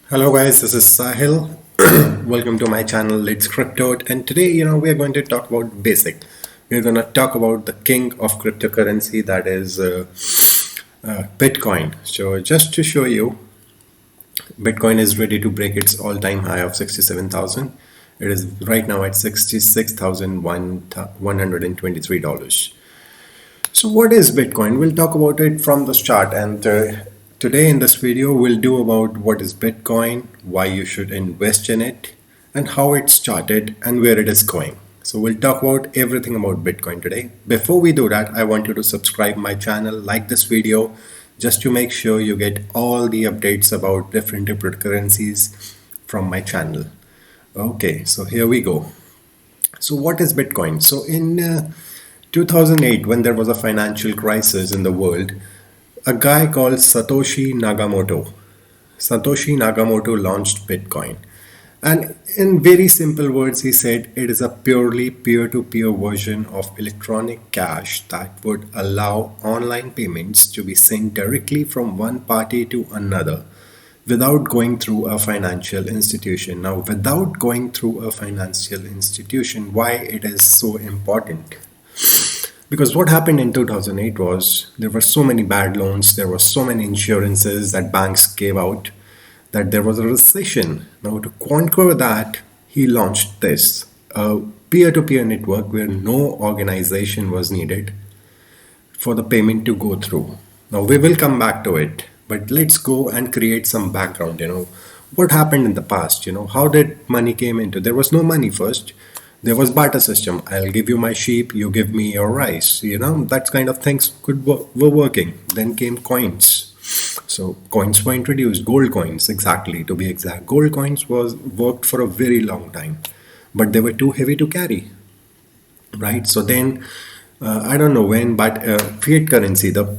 Hello guys, this is Sahil. Welcome to my channel Let's Crypto. And today, we are going to talk about basic. We're going to talk about the king of cryptocurrency, that is Bitcoin. So just to show you, Bitcoin is ready to break its all-time high of 67,000. It is right now at $66,123. So what is Bitcoin? We'll talk about it from the start, and today in this video we'll do about what is Bitcoin, why you should invest in it, and how it started and where it is going. So we'll talk about everything about Bitcoin today. Before we do that, I want you to subscribe my channel, like this video, just to make sure you get all the updates about different cryptocurrencies from my channel. Okay, so here we go. So what is Bitcoin? So in 2008, when there was a financial crisis in the world, a guy called Satoshi Nakamoto launched Bitcoin. And in very simple words, he said it is a purely peer-to-peer version of electronic cash that would allow online payments to be sent directly from one party to another without going through a financial institution. Now, without going through a financial institution, why it is so important? Because what happened in 2008 was there were so many bad loans, there were so many insurances that banks gave out that there was a recession. Now, to conquer that, he launched this a peer to peer network where no organization was needed for the payment to go through. Now, we will come back to it, but let's go and create some background. What happened in the past? How did money came into? There was no money first. There was barter system. I'll give you my sheep, you give me your rice. That kind of things were working. Then came coins. So coins were introduced, gold coins, exactly to be exact. Gold coins was worked for a very long time, but they were too heavy to carry, right? So then, I don't know when, but fiat currency, the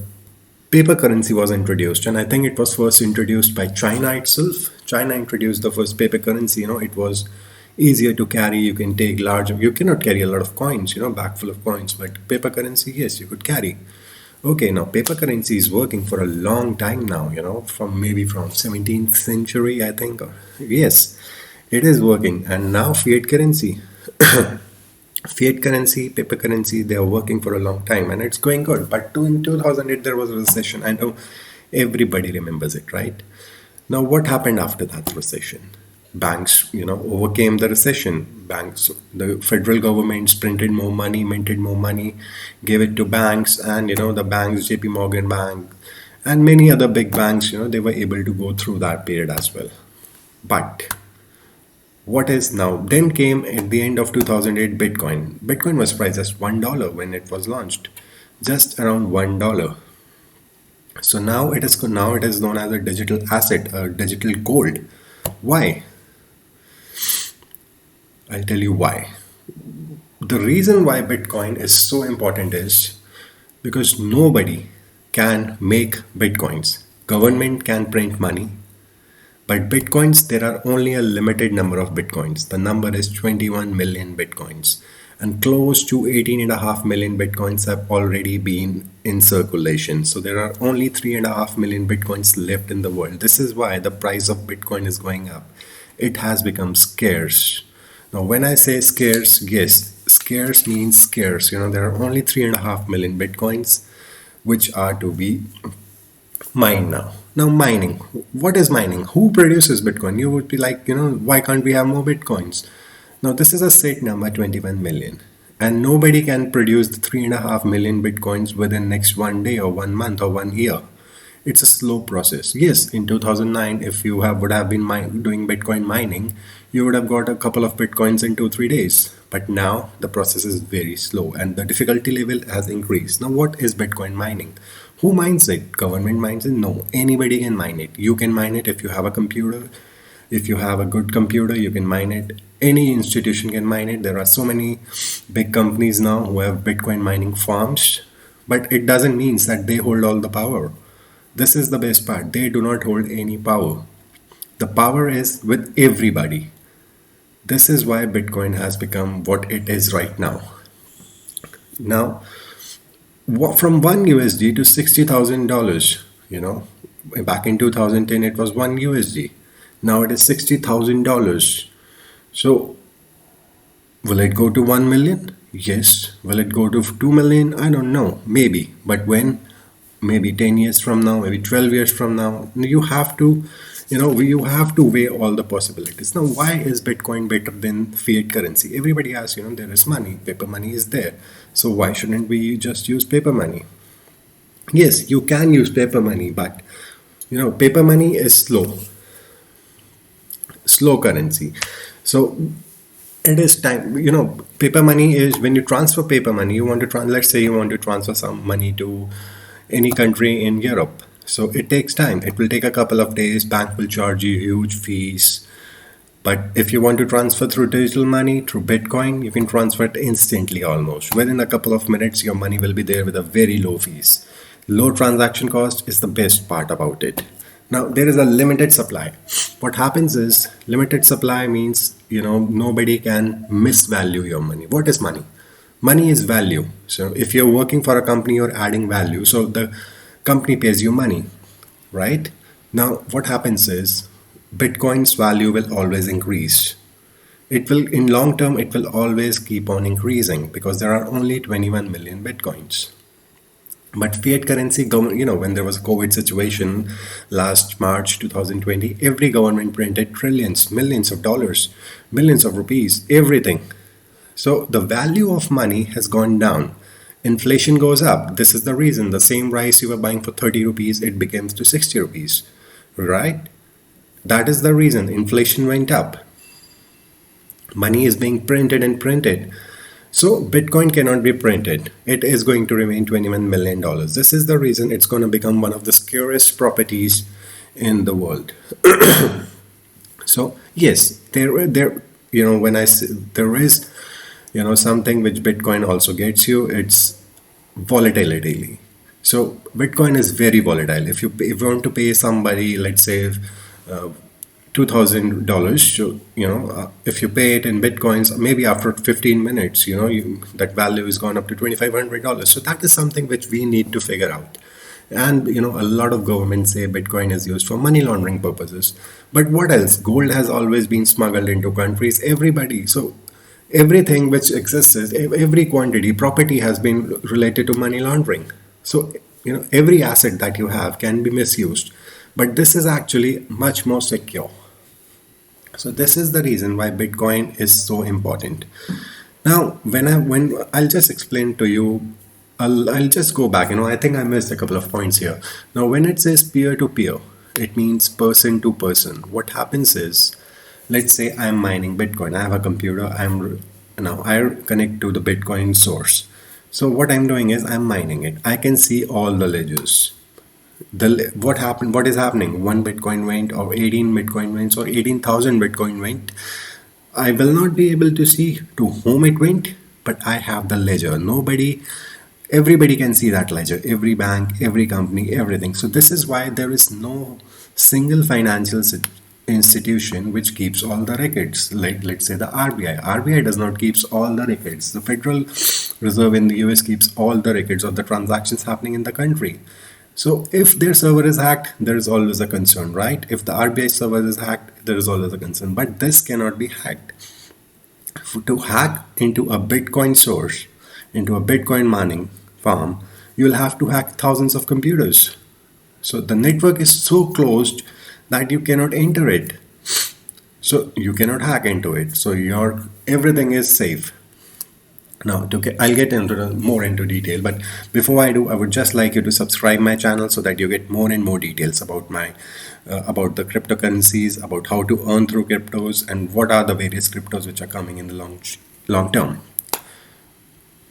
paper currency was introduced, and I think it was first introduced by China itself. China introduced the first paper currency. It was easier to carry. You can take large. You cannot carry a lot of coins. Bag full of coins, but paper currency, yes, you could carry. Okay, now paper currency is working for a long time now. From 17th century, I think. Yes, it is working, and now fiat currency. Fiat currency, paper currency, they are working for a long time and it's going good. But in 2008, there was a recession. I know everybody remembers it, right? Now, what happened after that recession? Banks, overcame the recession. Banks, the federal governments printed more money, minted more money, gave it to banks, and the banks, JP Morgan Bank, and many other big banks, they were able to go through that period as well. But what is now? Then came at the end of 2008 Bitcoin. Bitcoin was priced as $1 when it was launched, just around $1. So now it is known as a digital asset, a digital gold. Why? I'll tell you why. The reason why Bitcoin is so important is because nobody can make Bitcoins. Government can print money, but Bitcoins, there are only a limited number of Bitcoins. The number is 21 million Bitcoins. And close to 18.5 million Bitcoins have already been in circulation. So there are only 3.5 million Bitcoins left in the world. This is why the price of Bitcoin is going up. It has become scarce. Now, when I say scarce, yes, scarce means scarce. There are only 3.5 million Bitcoins which are to be mined now. Now, mining. What is mining? Who produces Bitcoin? You would be like, why can't we have more Bitcoins? Now, this is a set number, 21 million. And nobody can produce the 3.5 million Bitcoins within next one day or 1 month or 1 year. It's a slow process. Yes, in 2009, if you would have been doing Bitcoin mining, you would have got a couple of Bitcoins in 2-3 days. But now the process is very slow and the difficulty level has increased. Now, what is Bitcoin mining? Who mines it? Government mines it? No, anybody can mine it. You can mine it if you have a computer. If you have a good computer, you can mine it. Any institution can mine it. There are so many big companies now who have Bitcoin mining farms, but it doesn't mean that they hold all the power. This is the best part. They do not hold any power. The power is with everybody. This is why Bitcoin has become what it is right now. Now, from 1 USD to $60,000, back in 2010 it was 1 USD. Now it is $60,000. So will it go to 1 million? Yes. Will it go to 2 million? I don't know. Maybe. But when? Maybe 10 years from now, maybe 12 years from now. You have to, you have to weigh all the possibilities. Now, why is Bitcoin better than fiat currency? Everybody asks, there is money, paper money is there. So why shouldn't we just use paper money? Yes, you can use paper money, but paper money is slow currency. So it is time, paper money is when you transfer paper money, you want to let's say you want to transfer some money to any country in Europe. So it takes time. It will take a couple of days. Bank will charge you huge fees. But if you want to transfer through digital money, through Bitcoin, you can transfer it instantly almost. Within a couple of minutes, your money will be there with a very low fees. Low transaction cost is the best part about it. Now, there is a limited supply. What happens is limited supply means, nobody can misvalue your money. What is money? Money is value. So if you're working for a company, you're adding value. So the company pays you money, right? Now, what happens is Bitcoin's value will always increase. It will, in long term, it will always keep on increasing because there are only 21 million Bitcoins. But fiat currency, when there was a COVID situation last March 2020, every government printed trillions, millions of dollars, millions of rupees, everything. So the value of money has gone down. Inflation goes up. This is the reason the same rice you were buying for 30 rupees, it becomes to 60 rupees, right? That is the reason inflation went up. Money is being printed and printed. So Bitcoin cannot be printed. It is going to remain $21 million. This is the reason it's going to become one of the scariest properties in the world. So yes, when I say there is, something which Bitcoin also gets you, it's volatility. So Bitcoin is very volatile. If you want to pay somebody, let's say, $2,000, if you pay it in Bitcoins, maybe after 15 minutes, that value has gone up to $2,500. So that is something which we need to figure out. And a lot of governments say Bitcoin is used for money laundering purposes. But what else? Gold has always been smuggled into countries. Everybody. So everything which exists, every quantity, property has been related to money laundering. So every asset that you have can be misused. But this is actually much more secure. So this is the reason why Bitcoin is so important. Now, when I'll just explain to you, I'll just go back. I think I missed a couple of points here. Now, when it says peer to peer, it means person to person. What happens is, let's say I'm mining Bitcoin. I have a computer. I connect to the Bitcoin source. So what I'm doing is I'm mining it. I can see all the ledgers. What is happening? 1 Bitcoin went, or 18 Bitcoin went, or 18,000 Bitcoin went. I will not be able to see to whom it went, but I have the ledger. Everybody can see that ledger. Every bank, every company, everything. So this is why there is no single financial institution which keeps all the records. Like, let's say the RBI. RBI does not keeps all the records. The Federal Reserve in the US keeps all the records of the transactions happening in the country. So if their server is hacked, there is always a concern, right? If the RBI server is hacked, there is always a concern. But this cannot be hacked. To hack into a Bitcoin source, into a Bitcoin mining farm, you'll have to hack thousands of computers. So the network is so closed that you cannot enter it. So you cannot hack into it. So everything is safe. Now, I'll get more into detail, but before I do, I would just like you to subscribe my channel so that you get more and more details about about the cryptocurrencies, about how to earn through cryptos, and what are the various cryptos which are coming in the long term.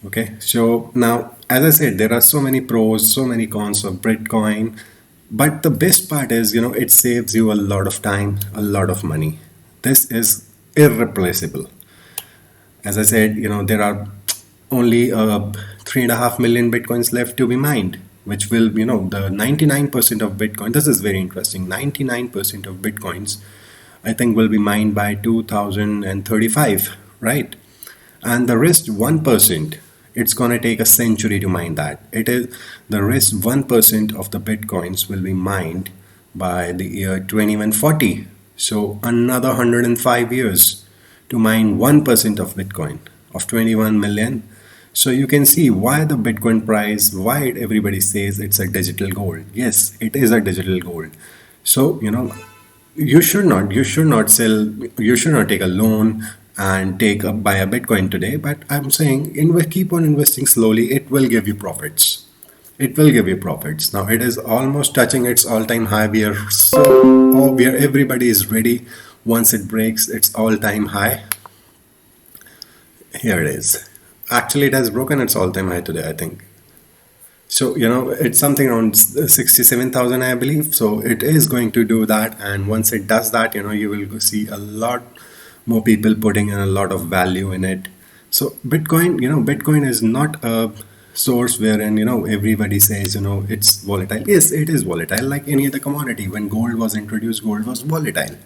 Okay, so now, as I said, there are so many pros, so many cons of Bitcoin, but the best part is, it saves you a lot of time, a lot of money. This is irreplaceable. As I said, there are only 3.5 million Bitcoins left to be mined, which will, the 99% of Bitcoin, this is very interesting, 99% of Bitcoins, I think, will be mined by 2035, right? And the rest 1%, it's going to take a century to mine that. The rest 1% of the Bitcoins will be mined by the year 2140. So another 105 years to mine 1% of Bitcoin of 21 million. So you can see why the Bitcoin price, why everybody says it's a digital gold. Yes, it is a digital gold. So, you should not sell, you should not take a loan and buy a Bitcoin today. But I'm saying, keep on investing slowly. It will give you profits. It will give you profits. Now it is almost touching its all-time high. Where everybody is ready. Once it breaks its all-time high, here it is. Actually, it has broken its all-time high today, I think. So, it's something around 67,000, I believe. So, it is going to do that. And once it does that, you will see a lot more people putting in a lot of value in it. So, Bitcoin is not a source wherein, everybody says, it's volatile. Yes, it is volatile like any other commodity. When gold was introduced, gold was volatile,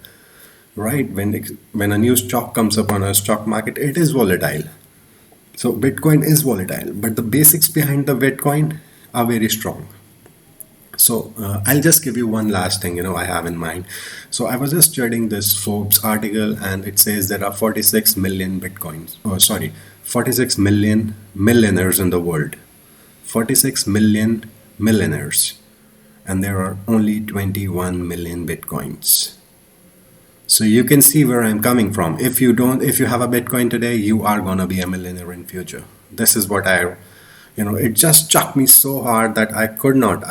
right? When a new stock comes up on a stock market, it is volatile. So Bitcoin is volatile, but the basics behind the Bitcoin are very strong. So I'll just give you one last thing, I have in mind. So I was just studying this Forbes article, and it says there are 46 million Bitcoins. Oh, sorry, 46 million millionaires in the world. 46 million millionaires, and there are only 21 million Bitcoins. So you can see where I'm coming from. If you have a Bitcoin today, you are gonna be a millionaire in future. This is what it just struck me so hard that I could not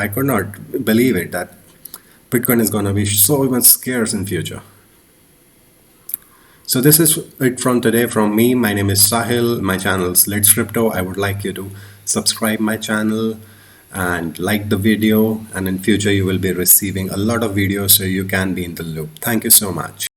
believe it, that Bitcoin is gonna be so much scarce in future. So this is it from today from me. My name is Sahil. My channel is Let's Crypto. I would like you to subscribe my channel and like the video. And in future, you will be receiving a lot of videos so you can be in the loop. Thank you so much.